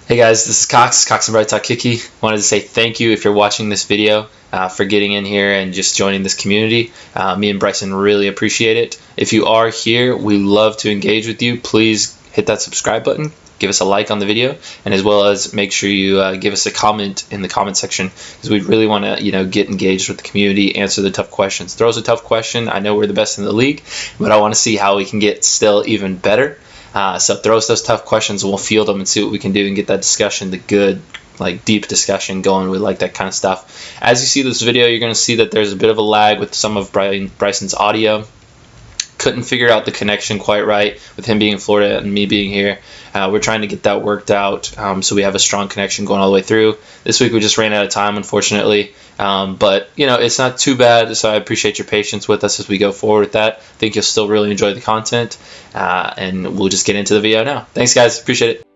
Hey guys, this is Cox and Bright Talk Kicky. Wanted to say thank you if you're watching this video for getting in here and just joining this community. Me and Bryson really appreciate it. If you are here, we love to engage with you. Please hit that subscribe button, give us a like on the video, and as well as make sure you give us a comment in the comment section because we really want to get engaged with the community, answer the tough questions. Throw us a tough question. I know we're the best in the league, but I want to see how we can get still even better. So throw us those tough questions and we'll field them and see what we can do and get that discussion, the good, deep discussion going. We like that kind of stuff. As you see this video, you're going to see that there's a bit of a lag with some of Bryson's audio. Couldn't figure out the connection quite right with him being in Florida and me being here. We're trying to get that worked out so we have a strong connection going all the way through. This week we just ran out of time, unfortunately. But, it's not too bad, so I appreciate your patience with us as we go forward with that. I think you'll still really enjoy the content, and we'll just get into the video now. Thanks, guys. Appreciate it.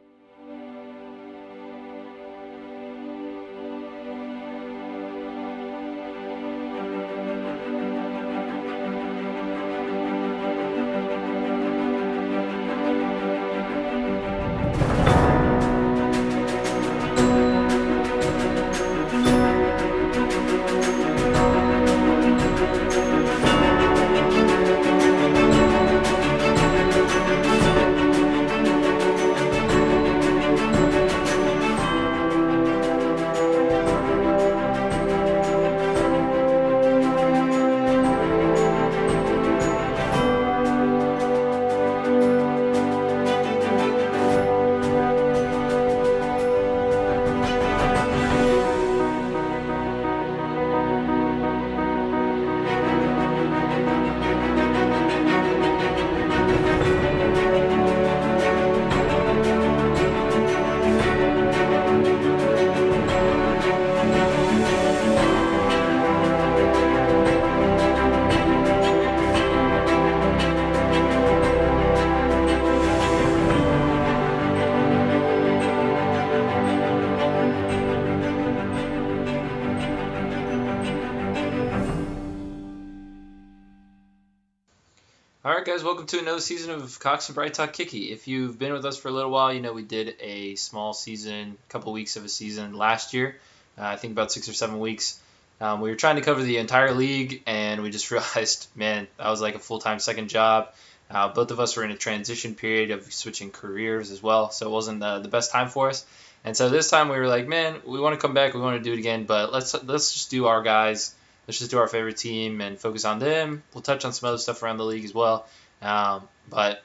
Alright guys, welcome to another season of Cox and Bright Talk Kicky. If you've been with us for a little while, we did a small season, a couple weeks of a season last year. I think about 6 or 7 weeks. We were trying to cover the entire league, and we just realized, man, that was like a full-time second job. Both of us were in a transition period of switching careers as well, so it wasn't the best time for us. And so this time we were like, man, we want to come back, we want to do it again, but let's just do our guys. Let's just do our favorite team and focus on them. We'll touch on some other stuff around the league as well. But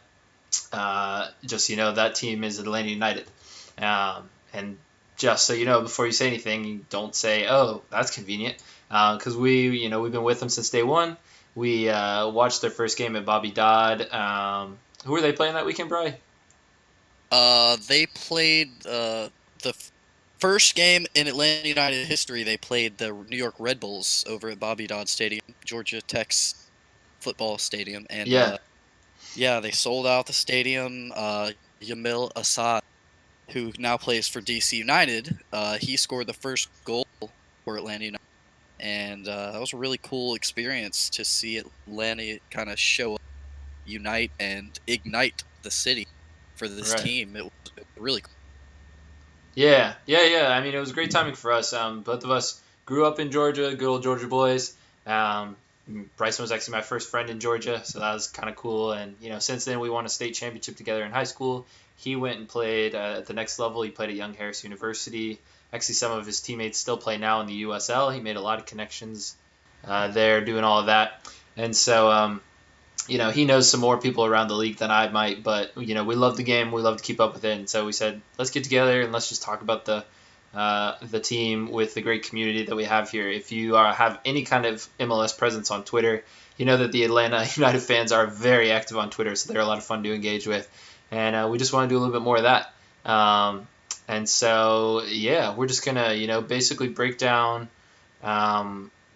just so you know, that team is Atlanta United. And just so you know, before you say anything, you don't say, oh, that's convenient. Because we've been with them since day one. We watched their first game at Bobby Dodd. Who were they playing that weekend, Bri? They played the first game in Atlanta United history. They played the New York Red Bulls over at Bobby Dodd Stadium, Georgia Tech's football stadium, and they sold out the stadium. Yamil Assad, who now plays for DC United, he scored the first goal for Atlanta United, and that was a really cool experience to see Atlanta kind of show up, unite, and ignite the city for this team. It was really cool. Yeah. I mean, it was great timing for us. Both of us grew up in Georgia, good old Georgia boys. Bryson was actually my first friend in Georgia, so that was kind of cool. And, since then we won a state championship together in high school. He went and played at the next level. He played at Young Harris University. Actually, some of his teammates still play now in the USL. He made a lot of connections there doing all of that. And so, he knows some more people around the league than I might, but, we love the game. We love to keep up with it. And so we said, let's get together and let's just talk about the team with the great community that we have here. If you have any kind of MLS presence on Twitter, you know that the Atlanta United fans are very active on Twitter, so they're a lot of fun to engage with. And we just want to do a little bit more of that. And so, we're just going to, basically break down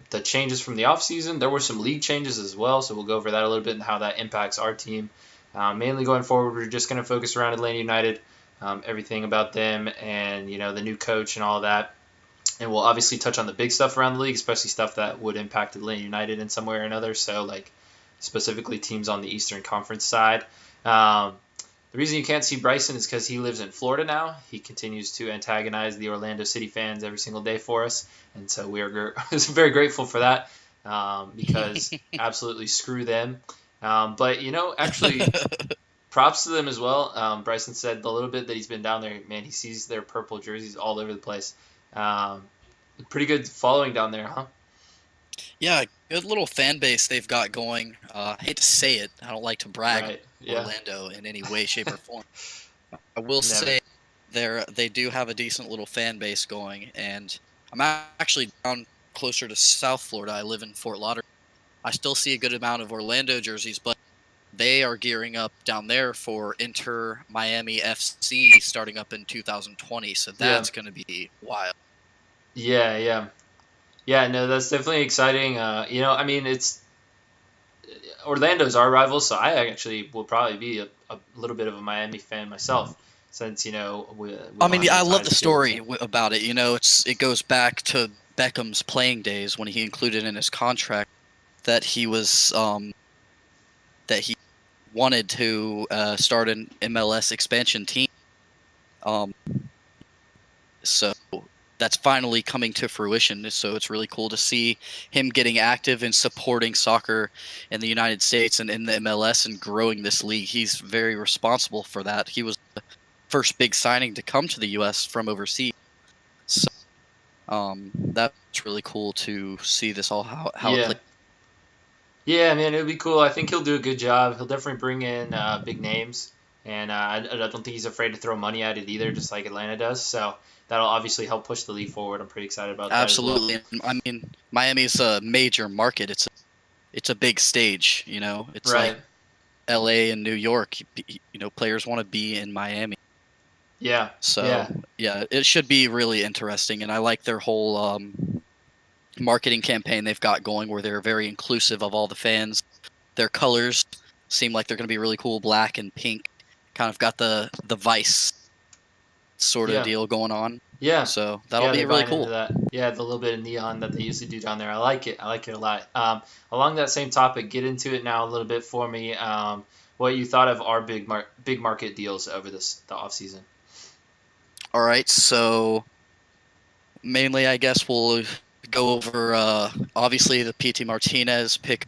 the changes from the offseason. There were some league changes as well, so we'll go over that a little bit and how that impacts our team. Mainly going forward, we're just going to focus around Atlanta United, everything about them and, the new coach and all that. And we'll obviously touch on the big stuff around the league, especially stuff that would impact Atlanta United in some way or another. So, specifically teams on the Eastern Conference side. The The reason you can't see Bryson is because he lives in Florida now. He continues to antagonize the Orlando City fans every single day for us, and so we are very grateful for that because absolutely screw them. But actually, props to them as well. Bryson said the little bit that he's been down there, man, he sees their purple jerseys all over the place. Pretty good following down there, huh? Yeah, good little fan base they've got going. I hate to say it, I don't like to brag Right. on Yeah. Orlando in any way, shape, or form. I will Never. say they do have a decent little fan base going, and I'm actually down closer to South Florida. I live in Fort Lauderdale. I still see a good amount of Orlando jerseys, but they are gearing up down there for Inter Miami FC starting up in 2020, so Yeah. that's going to be wild. Yeah. Yeah. Yeah. No, that's definitely exciting. I mean, it's Orlando's our rival, so I actually will probably be a little bit of a Miami fan myself, since we I don't mean, have yeah, any I love the ties together. story about it. It goes back to Beckham's playing days when he included in his contract that he was that he wanted to start an MLS expansion team. Um, so that's finally coming to fruition. So it's really cool to see him getting active and supporting soccer in the United States and in the MLS and growing this league. He's very responsible for that. He was the first big signing to come to the U.S. from overseas. So that's really cool to see this all how it Yeah. plays. Yeah, man, it would be cool. I think he'll do a good job. He'll definitely bring in big names, and I don't think he's afraid to throw money at it either, just like Atlanta does. So that'll obviously help push the league forward. I'm pretty excited about that as well. Absolutely. I mean, Miami's a major market. It's a big stage. It's like Right. L.A. and New York. Players want to be in Miami. Yeah. So Yeah. yeah, it should be really interesting, and I like their whole marketing campaign they've got going, where they're very inclusive of all the fans. Their colors seem like they're going to be really cool, black and pink. Kind of got the Vice sort of Yeah. deal going on. Yeah. So that'll Yeah, be they're really buying into cool. that. Yeah, the little bit of neon that they usually do down there. I like it. I like it a lot. Along that same topic, get into it now a little bit for me. What you thought of our big market deals over the off season? All right, so mainly I guess we'll go over obviously the PT Martinez pick,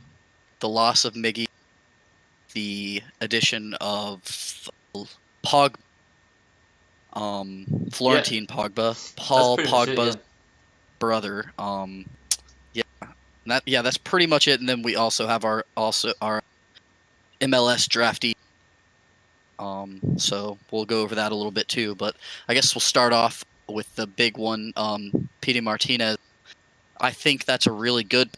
the loss of Miggy, the addition of Pog, Yeah, Florentine Pogba, that's Paul pretty much it. Yeah. Pogba's brother. Yeah, that's pretty much it. And then we also have our MLS draftee. So we'll go over that a little bit too. But I guess we'll start off with the big one, Pete Martinez. I think that's a really good.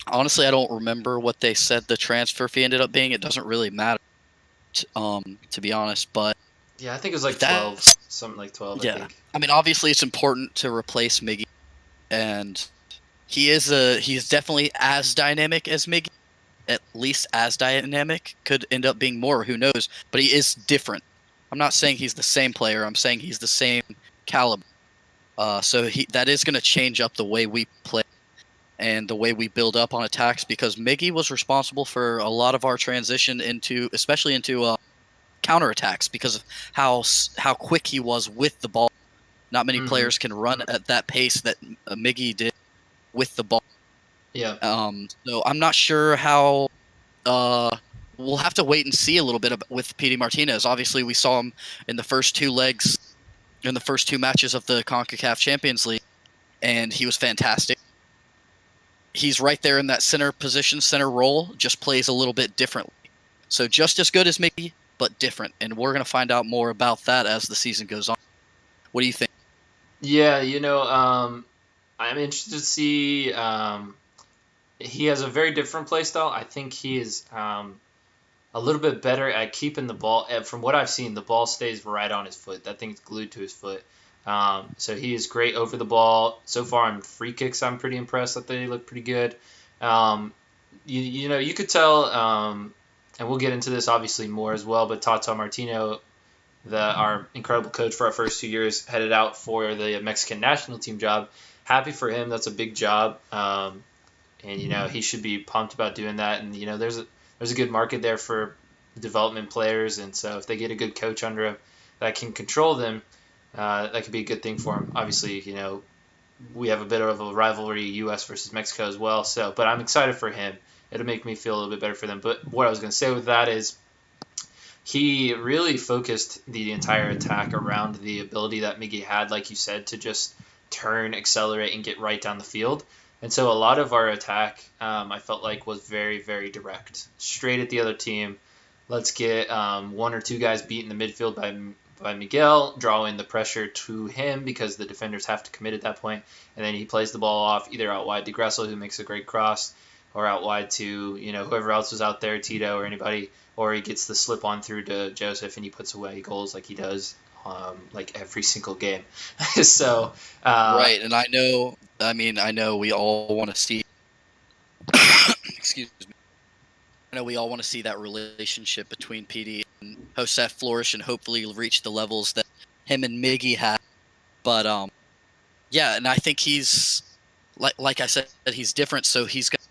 Honestly, I don't remember what they said the transfer fee ended up being. It doesn't really matter, to be honest. But Yeah, I think it was like 12, that's something like 12, I yeah. think. I mean, obviously, it's important to replace Miggy, and he's definitely as dynamic as Miggy. At least as dynamic, could end up being more. Who knows? But he is different. I'm not saying he's the same player. I'm saying he's the same caliber. So that is going to change up the way we play and the way we build up on attacks, because Miggy was responsible for a lot of our transition especially into counterattacks, because of how quick he was with the ball. Not many Hmm. players can run at that pace that Miggy did with the ball. Yeah. So I'm not sure how. We'll have to wait and see a little bit with Pity Martinez. Obviously, we saw him in the first two matches of the Concacaf Champions League, and he was fantastic. He's right there in that center position, center role, just plays a little bit differently. So just as good as Mickey, but different. And we're going to find out more about that as the season goes on. What do you think? Yeah, I'm interested to see. He has a very different play style. I think he is a little bit better at keeping the ball. From what I've seen, the ball stays right on his foot. That thing's glued to his foot. So he is great over the ball. So far on free kicks, I'm pretty impressed that they look pretty good. You could tell, and we'll get into this obviously more as well, but Tata Martino, our incredible coach for our first 2 years, headed out for the Mexican national team job. Happy for him. That's a big job. And he should be pumped about doing that. And there's a good market there for development players, and so if they get a good coach under him that can control them, that could be a good thing for him. Obviously, we have a bit of a rivalry, U.S. versus Mexico as well. So, but I'm excited for him. It'll make me feel a little bit better for them. But what I was going to say with that is he really focused the entire attack around the ability that Miggy had, like you said, to just turn, accelerate, and get right down the field. And so a lot of our attack, I felt like, was very, very direct, straight at the other team. Let's get one or two guys beat in the midfield by Miguel, drawing the pressure to him because the defenders have to commit at that point. And then he plays the ball off either out wide to Gressel, who makes a great cross, or out wide to whoever else was out there, Tito or anybody, or he gets the slip on through to Joseph and he puts away goals like he does like every single game. So right, and I know we all want to see. Excuse me. I know we all want to see that relationship between PD and Josef flourish and hopefully reach the levels that him and Miggy had. But yeah, and I think he's like I said, he's different. So he's got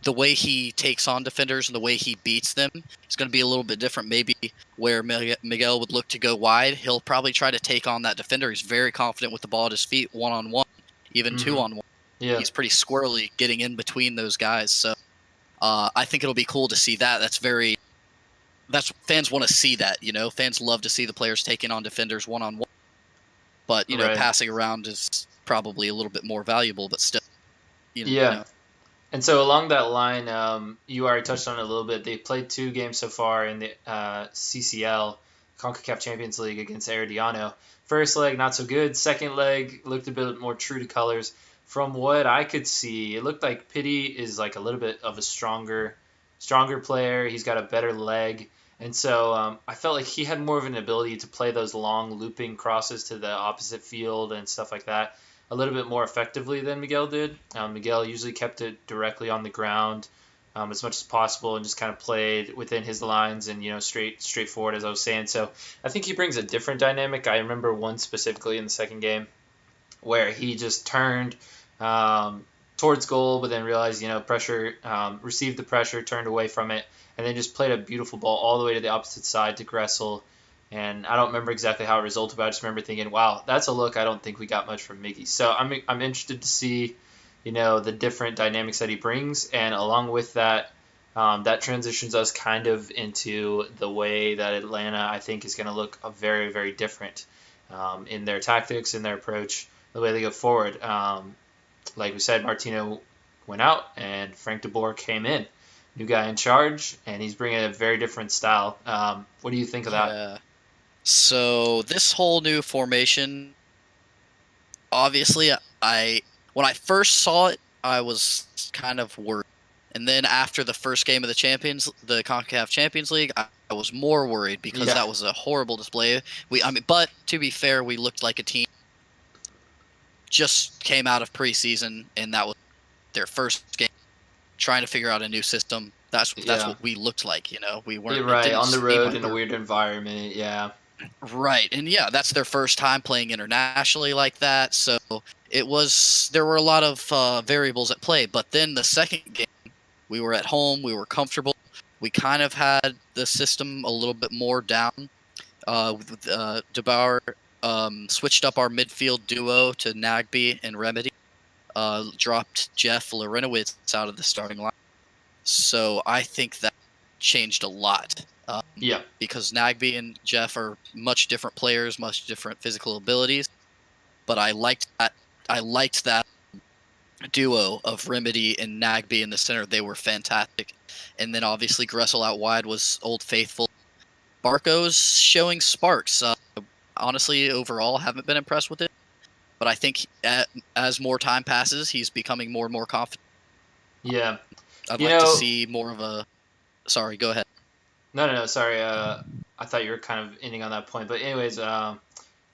the way he takes on defenders and the way he beats them is going to be a little bit different. Maybe where Miguel would look to go wide, he'll probably try to take on that defender. He's very confident with the ball at his feet, 1-on-1, even 2-on-1. Yeah. He's pretty squirrely getting in between those guys. So I think it'll be cool to see that. That's fans want to see that. Fans love to see the players taking on defenders 1-on-1. But Right. passing around is probably a little bit more valuable. But still, Yeah. And so along that line, you already touched on it a little bit. They played 2 games so far in the CCL, Concacaf Champions League, against Herediano. First leg, not so good. Second leg, looked a bit more true to colors. From what I could see, it looked like Pity is like a little bit of a stronger player. He's got a better leg. And so I felt like he had more of an ability to play those long looping crosses to the opposite field and stuff like that a little bit more effectively than Miguel did. Miguel usually kept it directly on the ground as much as possible and just kind of played within his lines and straightforward, as I was saying. So I think he brings a different dynamic. I remember one specifically in the second game where he just turned towards goal, but then realized pressure, received the pressure, turned away from it, and then just played a beautiful ball all the way to the opposite side to Gressel. And I don't remember exactly how it resulted, but I just remember thinking, wow, that's a look I don't think we got much from Miggy. So I'm interested to see, the different dynamics that he brings. And along with that, that transitions us kind of into the way that Atlanta, I think, is going to look very, very different in their tactics, in their approach, the way they go forward. Like we said, Martino went out and Frank De Boer came in. New guy in charge, and he's bringing a very different style. What do you think of that? Yeah. So this whole new formation, obviously, when I first saw it, I was kind of worried. And then after the first game of the Concacaf Champions League, I was more worried because that was a horrible display. But to be fair, we looked like a team just came out of preseason, and that was their first game, trying to figure out a new system. That's what we looked like. We weren't right on the road in a weird environment. Yeah. Right, and that's their first time playing internationally like that, so there were a lot of variables at play. But then the second game, we were at home, we were comfortable, we kind of had the system a little bit more down. De Boer switched up our midfield duo to Nagby and Remedy, dropped Jeff Larinowitz out of the starting line. So I think that changed a lot. Because Nagby and Jeff are much different players, much different physical abilities. But I liked that duo of Remedy and Nagby in the center. They were fantastic. And then obviously Gressel out wide was old faithful. Barco's showing sparks. Honestly, overall, haven't been impressed with it. But I think as more time passes, he's becoming more and more confident. Yeah. I'd like to see more of a... Sorry, go ahead. No, sorry. I thought you were kind of ending on that point. But anyways, with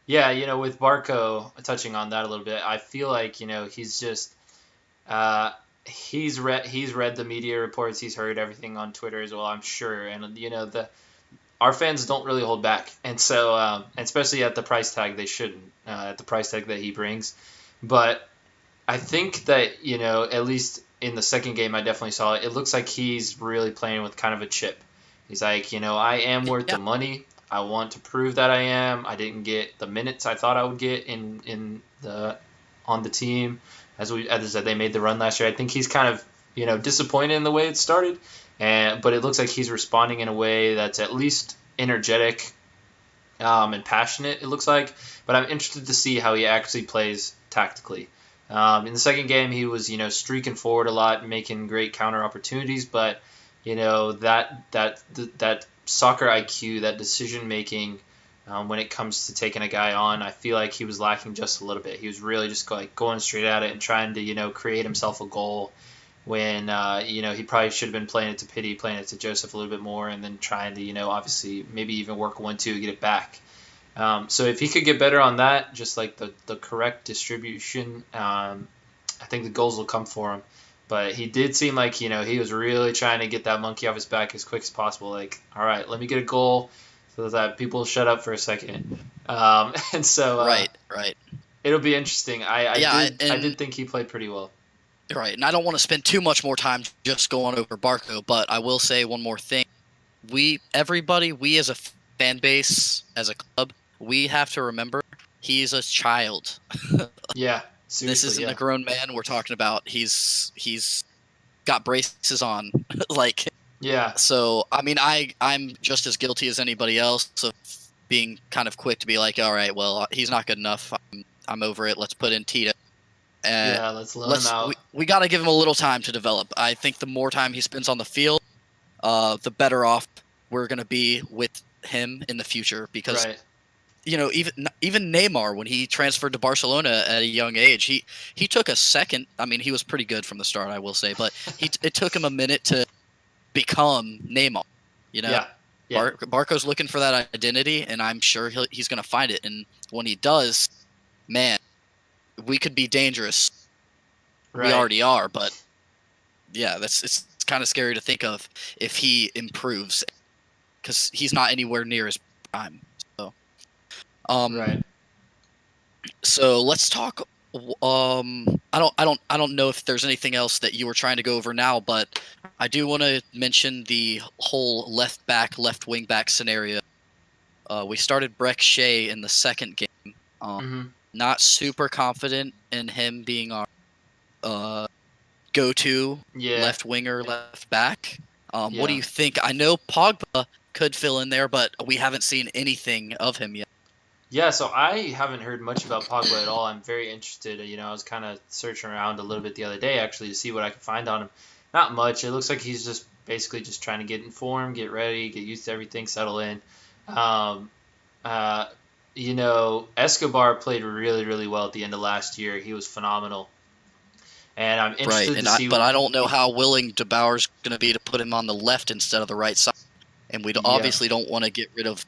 Barco, touching on that a little bit, I feel like, he's just... he's read the media reports. He's heard everything on Twitter as well, I'm sure. And, our fans don't really hold back. And so, especially at the price tag, they shouldn't, at the price tag that he brings. But I think that, at least in the second game, I definitely saw it. It looks like he's really playing with kind of a chip. He's like, I am worth the money. I want to prove that I am. I didn't get the minutes I thought I would get on the team as I said, they made the run last year. I think he's kind of disappointed in the way it started, but it looks like he's responding in a way that's at least energetic and passionate. It looks like, but I'm interested to see how he actually plays tactically. In the second game, he was streaking forward a lot, making great counter opportunities, but that soccer IQ, that decision making, when it comes to taking a guy on, I feel like he was lacking just a little bit. He was really just going straight at it and trying to create himself a goal when he probably should have been playing it to Pity, playing it to Joseph a little bit more, and then trying to obviously maybe even work 1-2, get it back. So if he could get better on that, just like the correct distribution, I think the goals will come for him. But he did seem like, he was really trying to get that monkey off his back as quick as possible. Like, all right, let me get a goal so that people shut up for a second. And so right. It'll be interesting. I did think he played pretty well. Right, and I don't want to spend too much more time just going over Barco, but I will say one more thing. We as a fan base, as a club, we have to remember he's a child. Yeah. Seriously, this isn't a grown man we're talking about. He's got braces on. Yeah. So, I mean, I'm just as guilty as anybody else of being kind of quick to be like, all right, well, he's not good enough. I'm over it. Let's put in Tito. Let's loan him out. We got to give him a little time to develop. I think the more time he spends on the field, the better off we're going to be with him in the future. Because, even Neymar, when he transferred to Barcelona at a young age, he took a second. I mean, he was pretty good from the start, I will say, but it took him a minute to become Neymar. Yeah. Barco's looking for that identity, and I'm sure he's going to find it. And when he does, man, we could be dangerous. Right. We already are, but yeah, it's kind of scary to think of if he improves, because he's not anywhere near his prime. So, right. So let's talk. I don't know if there's anything else that you were trying to go over now, but I do want to mention the whole left back, left wing back scenario. We started Breck Shea in the second game. Not super confident in him being our go-to left winger, left back. What do you think? I know Pogba could fill in there, but we haven't seen anything of him yet. Yeah, so I haven't heard much about Pogba at all. I'm very interested. I was kind of searching around a little bit the other day, actually, to see what I could find on him. Not much. It looks like he's just basically just trying to get in form, get ready, get used to everything, settle in. Escobar played really, really well at the end of last year. He was phenomenal. And I'm interested to see. But I don't know how willing De Boer's going to be to put him on the left instead of the right side. And we obviously don't want to get rid of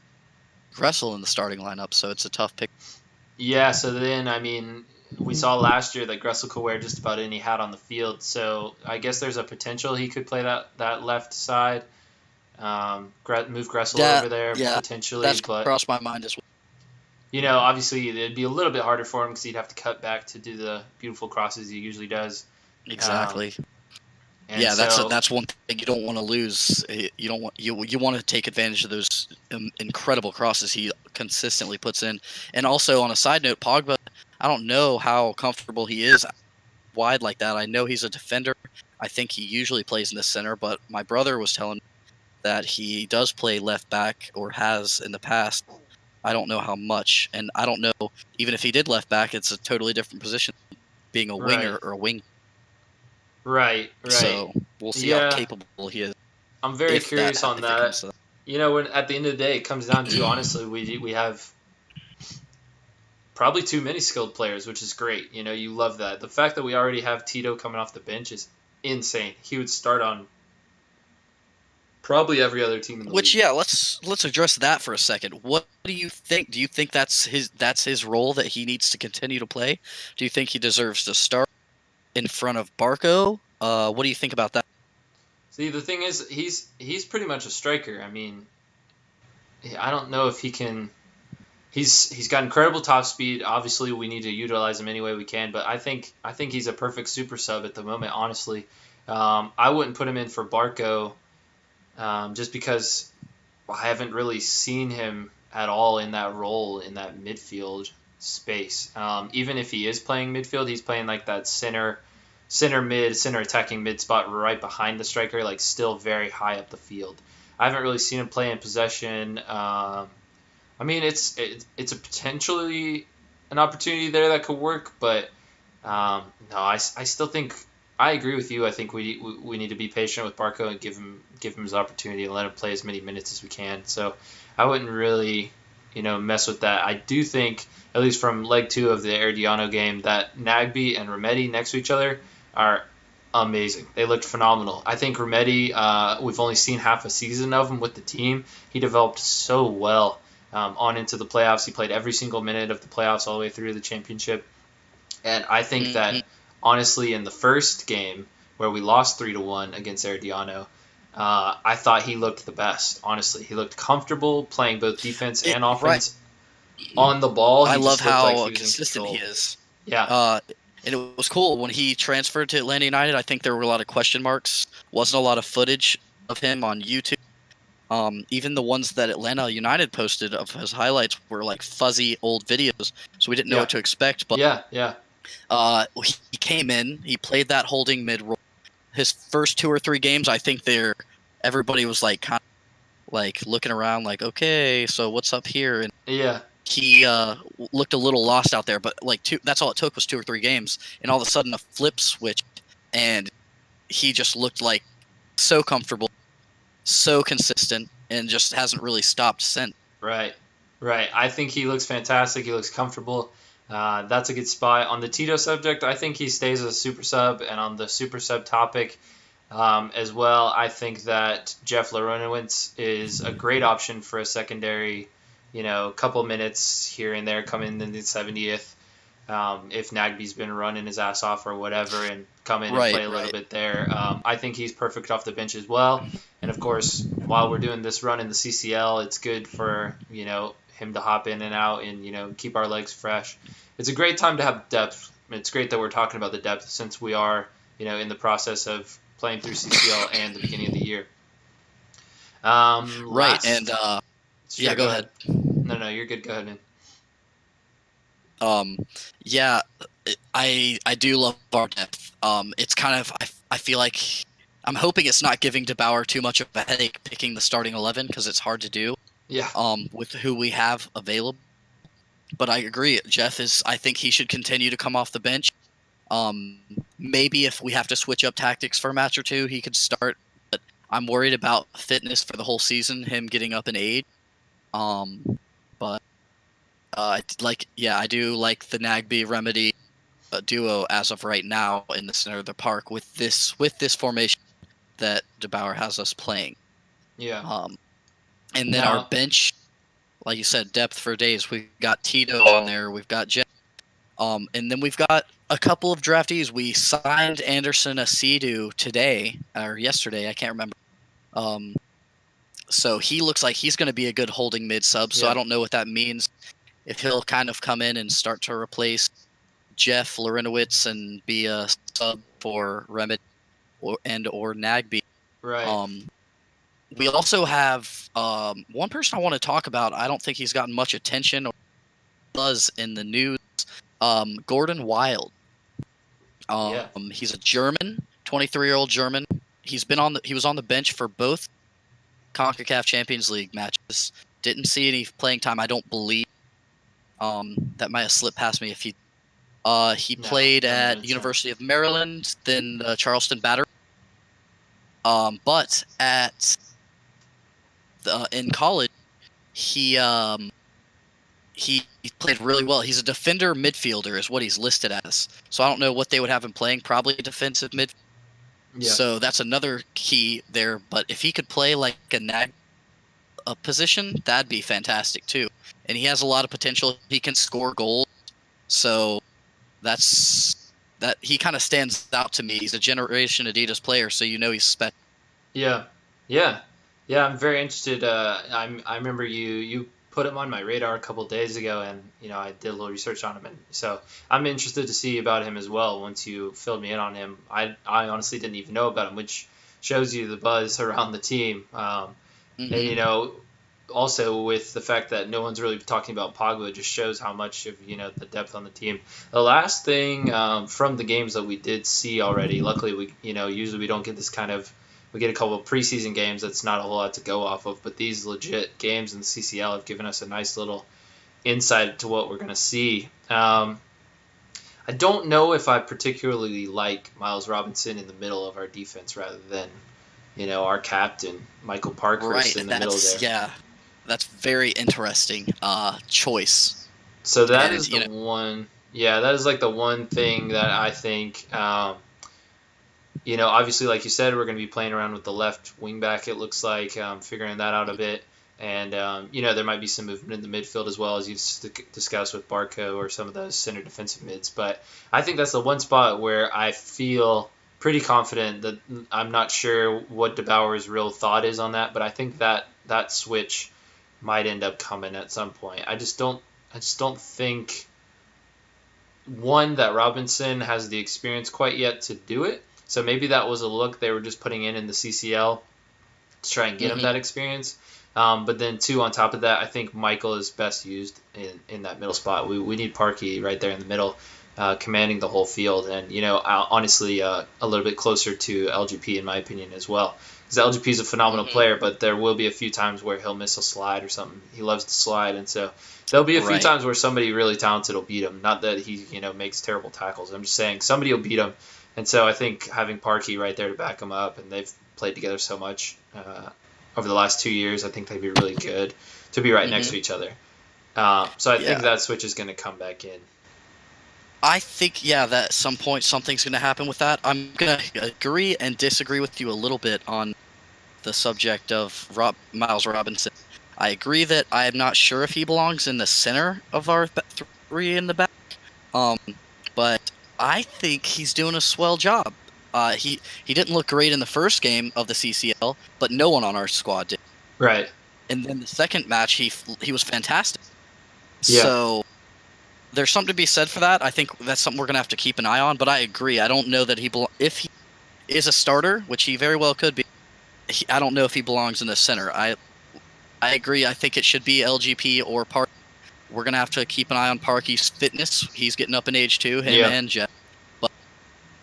Gressel in the starting lineup, so it's a tough pick. Yeah, so then, I mean, we saw last year that Gressel could wear just about any hat on the field. So I guess there's a potential he could play that left side. Move Gressel over there potentially. That's but crossed my mind as well. Obviously it'd be a little bit harder for him because he'd have to cut back to do the beautiful crosses he usually does. Exactly. That's one thing you don't want to lose. You want to take advantage of those incredible crosses he consistently puts in. And also, on a side note, Pogba, I don't know how comfortable he is wide like that. I know he's a defender. I think he usually plays in the center, but my brother was telling me that he does play left back, or has in the past. I don't know how much, and I don't know, even if he did left back, it's a totally different position, being a winger or a wing. Right. So we'll see how capable he is. I'm very curious on that. When at the end of the day, it comes down to, honestly, we have probably too many skilled players, which is great. You love that. The fact that we already have Tito coming off the bench is insane. He would start on probably every other team in the league. Let's address that for a second. What do you think? Do you think that's his role that he needs to continue to play? Do you think he deserves to start in front of Barco? What do you think about that? See, the thing is, he's pretty much a striker. I mean, I don't know if he can. He's got incredible top speed. Obviously, we need to utilize him any way we can. But I think he's a perfect super sub at the moment. Honestly, I wouldn't put him in for Barco. Just because I haven't really seen him at all in that role in that midfield space. Even if he is playing midfield, he's playing like that center attacking mid spot right behind the striker, like still very high up the field. I haven't really seen him play in possession. I mean, it's a potentially an opportunity there that could work, but no, I still think I agree with you. I think we need to be patient with Barco and give him his opportunity and let him play as many minutes as we can. So I wouldn't really mess with that. I do think, at least from leg 2 of the Herediano game, that Nagby and Remedi next to each other are amazing. They looked phenomenal. I think Remedi, we've only seen half a season of him with the team. He developed so well on into the playoffs. He played every single minute of the playoffs all the way through the championship. And I think that, honestly, in the first game where we lost 3-1 against Herediano, I thought he looked the best. Honestly, he looked comfortable playing both defense and offense. On the ball, I love how like he consistent he is. Yeah. And it was cool when he transferred to Atlanta United. I think there were a lot of question marks. Wasn't a lot of footage of him on YouTube. Even the ones that Atlanta United posted of his highlights were like fuzzy old videos, so we didn't know what to expect. But he came in, he played that holding mid role. His first 2 or 3 games, I think everybody was like kind of like looking around, like, okay, so what's up here? And he looked a little lost out there. But like that's all it took was 2 or 3 games, and all of a sudden a flip switched, and he just looked like so comfortable, so consistent, and just hasn't really stopped since. Right. I think he looks fantastic. He looks comfortable. That's a good spot. On the Tito subject, I think he stays as a super sub. And on the super sub topic as well, I think that Jeff Larentowicz is a great option for a secondary, couple minutes here and there, come in the 70th. If Nagby's been running his ass off or whatever, and come in and play a little bit there. I think he's perfect off the bench as well. And of course, while we're doing this run in the CCL, it's good for him to hop in and out and keep our legs fresh. It's a great time to have depth. It's great that we're talking about the depth since we are in the process of playing through CCL and the beginning of the year. Go ahead. No, you're good. Go ahead, man. I do love our depth. It's kind of I feel like I'm hoping it's not giving De Boer too much of a headache picking the starting 11, because it's hard to do. Yeah. With who we have available. But I agree, I think he should continue to come off the bench. Maybe if we have to switch up tactics for a match or 2, he could start. But I'm worried about fitness for the whole season, him getting up in age. I do like the Nagby Remedi duo as of right now in the center of the park with this formation that De Boer has us playing. Yeah. And then our bench, like you said, depth for days. We've got Tito on there. We've got Jeff. And then we've got a couple of draftees. We signed Anderson Asidu today or yesterday. I can't remember. So he looks like he's going to be a good holding mid sub. So I don't know what that means. If he'll kind of come in and start to replace Jeff Larentowicz and be a sub for Remedi or Nagby. Right. We also have one person I want to talk about. I don't think he's gotten much attention or buzz in the news. Gordon Wild. He's a German, 23-year-old German. He was on the bench for both Concacaf Champions League matches. Didn't see any playing time, I don't believe. That might have slipped past me. If he played at University of Maryland, then Charleston Battery. But in college, he played really well. He's a defender midfielder is what he's listed as. So I don't know what they would have him playing. Probably a defensive mid. Yeah. So that's another key there. But if he could play like a position, that'd be fantastic too. And he has a lot of potential. He can score goals. So that he kind of stands out to me. He's a Generation Adidas player, so he's special. Yeah. I'm very interested. I remember you put him on my radar a couple of days ago, and I did a little research on him, and so I'm interested to see about him as well. Once you filled me in on him, I honestly didn't even know about him, which shows you the buzz around the team. And also with the fact that no one's really talking about Pogba just shows how much of the depth on the team. The last thing from the games that we did see already, luckily we usually we don't get this kind of. We get a couple of preseason games that's not a whole lot to go off of, but these legit games in the CCL have given us a nice little insight to what we're going to see. I don't know if I particularly like Miles Robinson in the middle of our defense rather than, our captain, Michael Parkhurst, in the middle there. Yeah, that's very interesting choice. So that is the one. Yeah, that is like the one thing that I think. Obviously, like you said, we're going to be playing around with the left wing back. It looks like figuring that out a bit. And, there might be some movement in the midfield as well, as you've discussed with Barco or some of those center defensive mids. But I think that's the one spot where I feel pretty confident that I'm not sure what De Boer's real thought is on that, but I think that switch might end up coming at some point. I just don't think, one, that Robinson has the experience quite yet to do it. So maybe that was a look they were just putting in the CCL to try and get him that experience. But then, two, on top of that, I think Michael is best used in that middle spot. We need Parky right there in the middle, commanding the whole field. And, honestly, a little bit closer to LGP, in my opinion, as well. Because LGP is a phenomenal player, but there will be a few times where he'll miss a slide or something. He loves to slide. And so there'll be a few times where somebody really talented will beat him. Not that he, makes terrible tackles. I'm just saying somebody will beat him. And so I think having Parky right there to back him up, and they've played together so much over the last 2 years, I think they'd be really good to be right next to each other. So I think that switch is going to come back in. I think, that at some point something's going to happen with that. I'm going to agree and disagree with you a little bit on the subject of Miles Robinson. I agree that I am not sure if he belongs in the center of our three in the back, but I think he's doing a swell job. He didn't look great in the first game of the CCL, but no one on our squad did. Right. And then the second match, he was fantastic. Yeah. So there's something to be said for that. I think that's something we're going to have to keep an eye on, but I agree. I don't know that if he is a starter, which he very well could be, I don't know if he belongs in the center. I agree. I think it should be LGP or Park. We're going to have to keep an eye on Parky's fitness. He's getting up in age too, and Jeff. But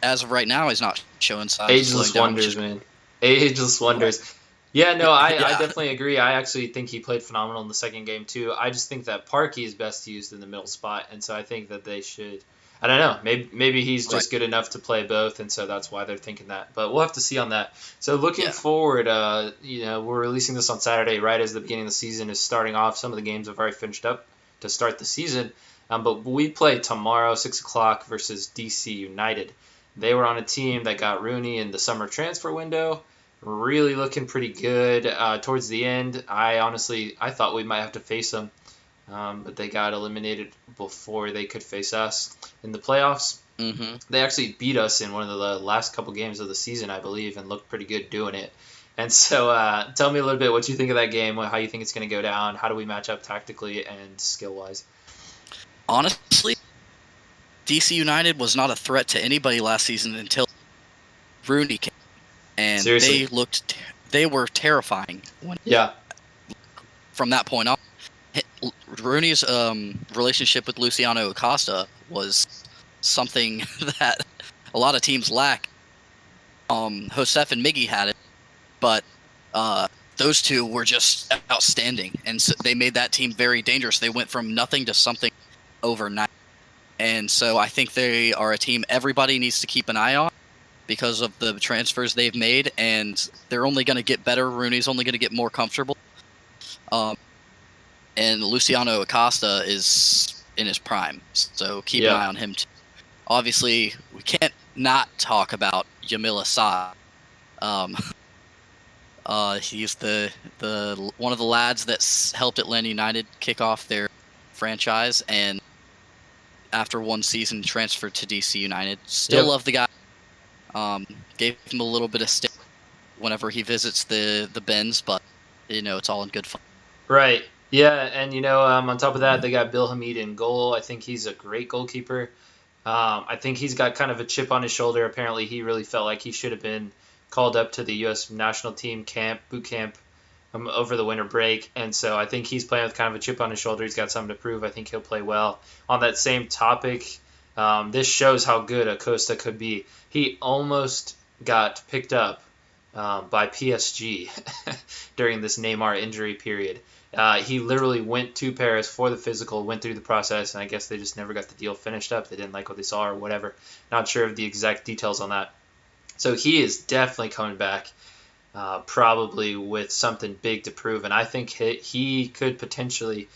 as of right now, he's not showing signs. Ageless wonders, man. Ageless wonders. Yeah, no, I definitely agree. I actually think he played phenomenal in the second game too. I just think that Parky is best used in the middle spot, and so I think that they should. I don't know. Maybe he's just good enough to play both, and so that's why they're thinking that. But we'll have to see on that. So looking forward, we're releasing this on Saturday, right as the beginning of the season is starting off. Some of the games have already finished up to start the season, but we play tomorrow, 6:00 versus DC United. They were on a team that got Rooney in the summer transfer window, really looking pretty good towards the end. I thought we might have to face them. But they got eliminated before they could face us in the playoffs. Mm-hmm. They actually beat us in one of the last couple games of the season, I believe, and looked pretty good doing it. And so tell me a little bit what you think of that game, how you think it's going to go down, how do we match up tactically and skill-wise? Honestly, DC United was not a threat to anybody last season until Rooney came. And Seriously? they were terrifying. From that point on. Rooney's relationship with Luciano Acosta was something that a lot of teams lack. Josef and Miggy had it, but those two were just outstanding, and so they made that team very dangerous. They went from nothing to something overnight, and so I think they are a team everybody needs to keep an eye on because of the transfers they've made, and they're only going to get better. Rooney's only going to get more comfortable. And Luciano Acosta is in his prime, so keep an eye on him too. Obviously, we can't not talk about Yamil Assad. He's the one of the lads that helped Atlanta United kick off their franchise, and after one season transferred to DC United. Still love the guy. Gave him a little bit of stick whenever he visits the Benz, but it's all in good fun. Right. Yeah, and on top of that, they got Bill Hamid in goal. I think he's a great goalkeeper. I think he's got kind of a chip on his shoulder. Apparently, he really felt like he should have been called up to the U.S. national team boot camp, over the winter break, and so I think he's playing with kind of a chip on his shoulder. He's got something to prove. I think he'll play well. On that same topic, this shows how good Acosta could be. He almost got picked up by PSG during this Neymar injury period. He literally went to Paris for the physical, went through the process, and I guess they just never got the deal finished up. They didn't like what they saw or whatever. Not sure of the exact details on that. So he is definitely coming back, probably with something big to prove, and I think he could potentially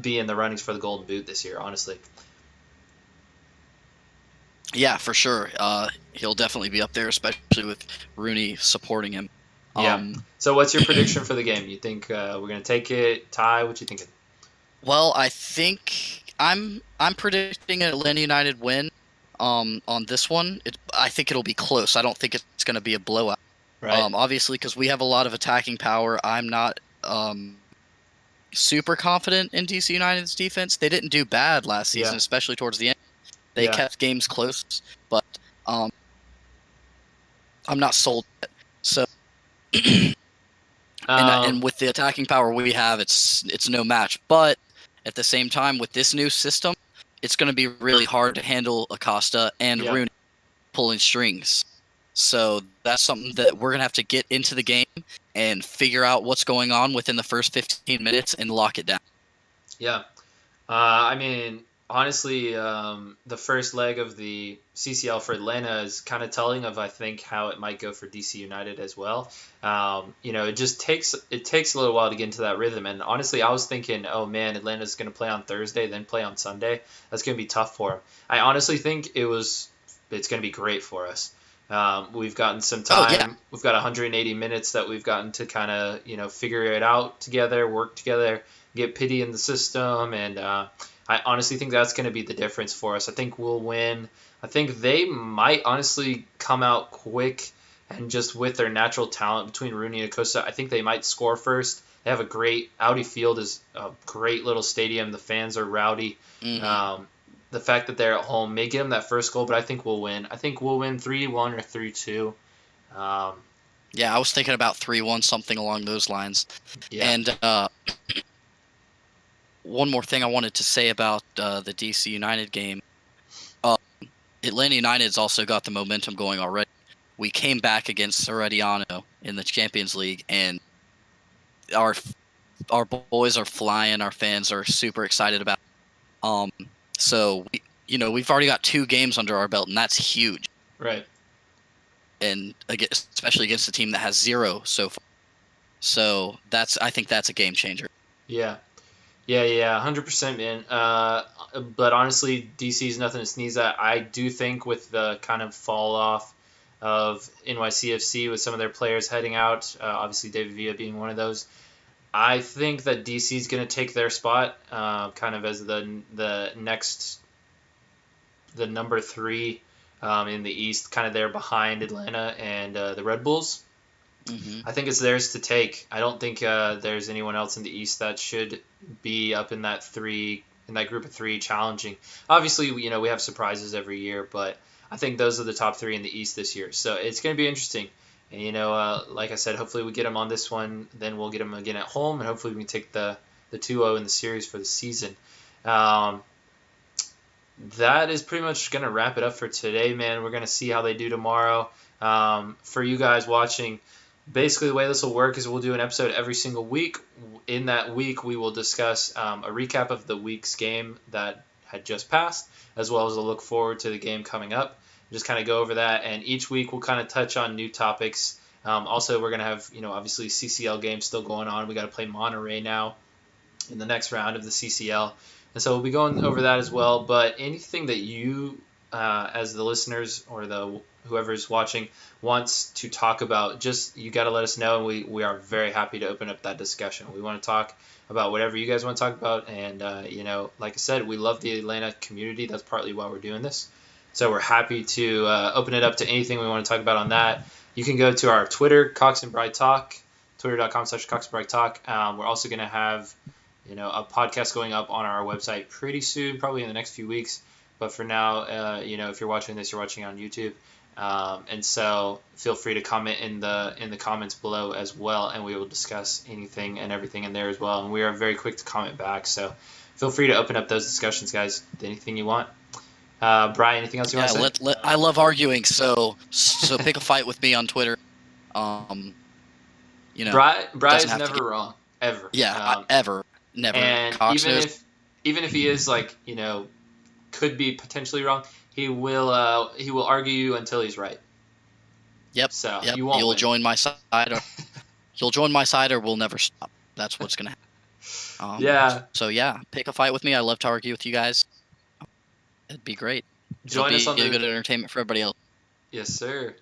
be in the runnings for the Golden Boot this year, honestly. Yeah, for sure. He'll definitely be up there, especially with Rooney supporting him. Yeah. So what's your prediction for the game? You think we're going to take it, tie? What you thinking? Well, I think I'm predicting an Atlanta United win on this one. I think it'll be close. I don't think it's going to be a blowout. Right. Obviously, because we have a lot of attacking power, I'm not super confident in DC United's defense. They didn't do bad last season, especially towards the end. They kept games close, but I'm not sold yet. So, and with the attacking power we have, it's no match. But at the same time, with this new system, it's going to be really hard to handle Acosta and Rooney pulling strings. So that's something that we're going to have to get into the game and figure out what's going on within the first 15 minutes and lock it down. Yeah. I mean, honestly, the first leg of the CCL for Atlanta is kind of telling of, I think, how it might go for DC United as well. It just takes a little while to get into that rhythm. And honestly, I was thinking, oh man, Atlanta's going to play on Thursday, then play on Sunday. That's going to be tough for them. I honestly think it's going to be great for us. We've gotten some time. Oh, yeah. We've got 180 minutes that we've gotten to kind of, figure it out together, work together, get pity in the system, and I honestly think that's going to be the difference for us. I think we'll win. I think they might honestly come out quick, and just with their natural talent between Rooney and Acosta, I think they might score first. They have a great Audi Field is a great little stadium. The fans are rowdy. Mm-hmm. The fact that they're at home may give them that first goal, but I think we'll win. I think we'll win 3-1 or 3-2. Yeah, I was thinking about 3-1, something along those lines. Yeah. And one more thing I wanted to say about the DC United game. Atlanta United's also got the momentum going already. We came back against Herediano in the Champions League, and our boys are flying. Our fans are super excited about it. So, we've already got 2 games under our belt, and that's huge. Right. And especially against a team that has 0 so far. So I think that's a game changer. Yeah. 100%, man. But honestly, DC is nothing to sneeze at. I do think with the kind of fall off of NYCFC with some of their players heading out, obviously David Villa being one of those, I think that DC is going to take their spot, kind of as the number 3 in the East, kind of there behind Atlanta and the Red Bulls. Mm-hmm. I think it's theirs to take. I don't think there's anyone else in the East that should be up in that group of 3 challenging. Obviously, we have surprises every year, but I think those are the top 3 in the East this year. So it's going to be interesting. And, like I said, hopefully we get them on this one. Then we'll get them again at home, and hopefully we can take the 2-0 in the series for the season. That is pretty much going to wrap it up for today, man. We're going to see how they do tomorrow. For you guys watching, basically the way this will work is we'll do an episode every single week. In that week, we will discuss a recap of the week's game that had just passed, as well as a look forward to the game coming up. Just kind of go over that, and each week we'll kind of touch on new topics. Also, we're going to have, obviously CCL games still going on. We got to play Monterey now in the next round of the CCL. And so we'll be going over that as well. But anything that you, as the listeners or whoever's watching, wants to talk about, just you got to let us know, and we are very happy to open up that discussion. We want to talk about whatever you guys want to talk about, and like I said, we love the Atlanta community. That's partly why we're doing this. So we're happy to open it up to anything we want to talk about on that. You can go to our Twitter, Cox and Bright Talk, twitter.com/Cox and Bright Talk. We're also going to have a podcast going up on our website pretty soon, probably in the next few weeks. But for now, if you're watching this, you're watching on YouTube. And so feel free to comment in the comments below as well, and we will discuss anything and everything in there as well. And we are very quick to comment back, so feel free to open up those discussions, guys. Anything you want. Brian, anything else you want to say? I love arguing, so pick a fight with me on Twitter. Brian doesn't is have to never wrong, ever. Ever, never. And Cox even if he is like, could be potentially wrong, he will argue you until he's right. Yep. So yep. You'll win. Join my side, or you'll join my side, or we'll never stop. That's what's gonna happen. Yeah. So yeah, pick a fight with me. I love to argue with you guys. It'd be great. Join us on the good entertainment for everybody else. Yes, sir.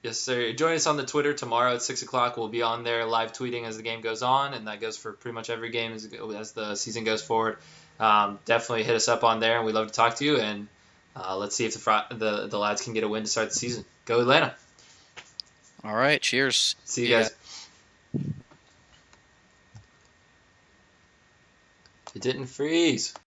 Yes, sir. Join us on the Twitter tomorrow at 6 o'clock. We'll be on there live tweeting as the game goes on, and that goes for pretty much every game as the season goes forward. Definitely hit us up on there, and we'd love to talk to you. And let's see if the lads can get a win to start the season. Go Atlanta. All right. Cheers. See you guys. It didn't freeze.